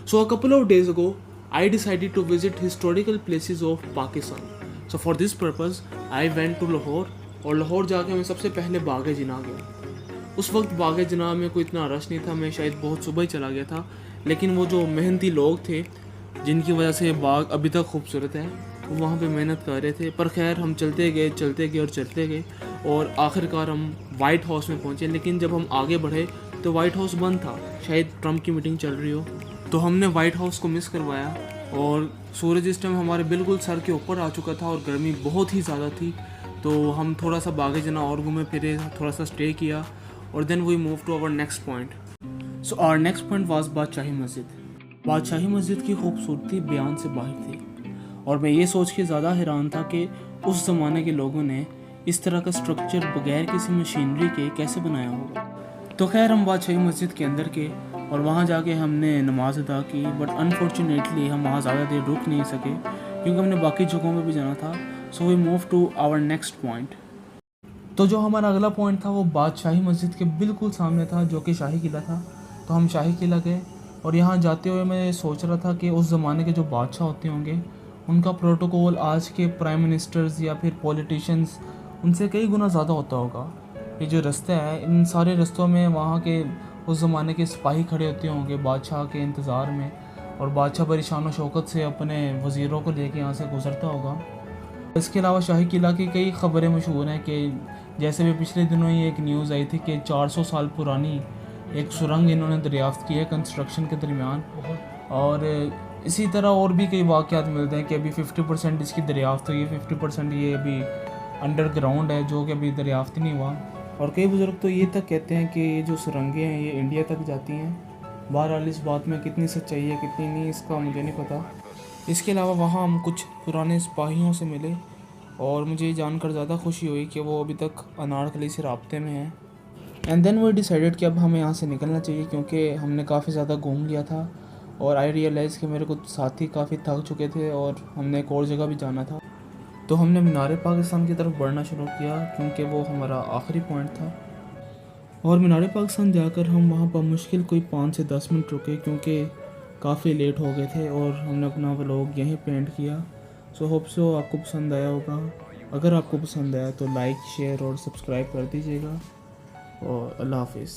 So a couple of days ago, I decided to visit historical places of Pakistan. So for this purpose, I went to Lahore और लाहौर जाके मैं सबसे पहले बाग जिना गया। उस वक्त बाग जिना में कोई इतना रश नहीं था, मैं शायद बहुत सुबह ही चला गया था, लेकिन वो जो मेहनती लोग थे जिनकी वजह से बाग अभी तक खूबसूरत है, वो वहाँ पे मेहनत कर रहे थे। पर खैर हम चलते गए और चलते गए और आखिरकार हम वाइट हाउस में पहुँचे। लेकिन जब हम आगे बढ़े तो वाइट हाउस बंद था, शायद ट्रम्प की मीटिंग चल रही हो। तो हमने वाइट हाउस को मिस करवाया और सूरज इस टाइम हमारे बिल्कुल सर के ऊपर आ चुका था और गर्मी बहुत ही ज़्यादा थी। तो हम थोड़ा सा बाग जिना और घूमे फिरे, थोड़ा सा स्टे किया और then we move to our next point. So our next point was Badshahi Masjid. Badshahi मस्जिद की खूबसूरती बयान से बाहर थी और मैं ये सोच के ज़्यादा हैरान था कि उस ज़माने के लोगों ने इस तरह का स्ट्रक्चर बगैर किसी मशीनरी के कैसे बनाया होगा। तो खैर हम बादशाही मस्जिद के अंदर के और वहाँ जाके हमने नमाज़ अदा की, बट अनफॉर्चुनेटली हम वहाँ ज़्यादा देर रुक नहीं सके क्योंकि हमने बाकी जगहों में भी जाना था। So we move to our next point. तो जो हमारा अगला पॉइंट था वो बादशाही मस्जिद के बिल्कुल सामने था, जो कि शाही किला था। तो हम शाही किला गए और यहाँ जाते हुए मैं सोच रहा था कि उस ज़माने के जो बादशाह होते होंगे उनका प्रोटोकॉल आज के प्राइम मिनिस्टर्स या फिर पॉलिटिशियंस उनसे कई गुना ज़्यादा होता होगा। ये जो रास्ता है, इन सारे रास्तों में वहाँ के उस ज़माने के सिपाही खड़े होते होंगे बादशाह के इंतज़ार में, और बादशाह बड़ी शान व शौकत से अपने वज़ीरों को लेके यहाँ से गुज़रता होगा। इसके अलावा शाही किला की कई ख़बरें मशहूर हैं कि जैसे भी पिछले दिनों ही एक न्यूज़ आई थी कि 400 साल पुरानी एक सुरंग इन्होंने दरियाफ़्त की है कंस्ट्रक्शन के दरमियान। और इसी तरह और भी कई वाक़यात मिलते हैं कि अभी 50% इसकी दरियाफ़्त हुई है, 50% ये अभी अंडरग्राउंड है जो कि अभी दरियाफ़्त नहीं हुआ। और कई बुज़ुर्ग तो ये तक कहते हैं कि ये जो सुरंगें हैं ये इंडिया तक जाती हैं। बहरहाल इस बात में कितनी सच्चाई है कितनी नहीं, इसका मुझे नहीं पता। इसके अलावा वहाँ हम कुछ पुराने सिपाहियों से मिले और मुझे ये जानकर ज़्यादा खुशी हुई कि वो अभी तक अनारकली से राब्ते में हैं। एंड देन वी डिसाइडेड कि अब हमें यहाँ से निकलना चाहिए क्योंकि हमने काफ़ी ज़्यादा घूम लिया था और आई रियलाइज़ कि मेरे कुछ साथी काफ़ी थक चुके थे और हमने एक और जगह भी जाना था। तो हमने मीनार पाकिस्तान की तरफ बढ़ना शुरू किया क्योंकि वो हमारा आखिरी पॉइंट था। और मीनार पाकिस्तान जाकर हम वहाँ पर मुश्किल कोई 5 से 10 मिनट रुके क्योंकि काफ़ी लेट हो गए थे और हमने अपना व्लॉग यहीं पेंट किया। सो होप सो आपको पसंद आया होगा। अगर आपको पसंद आया तो लाइक शेयर और सब्सक्राइब कर दीजिएगा और अल्लाह हाफिज़।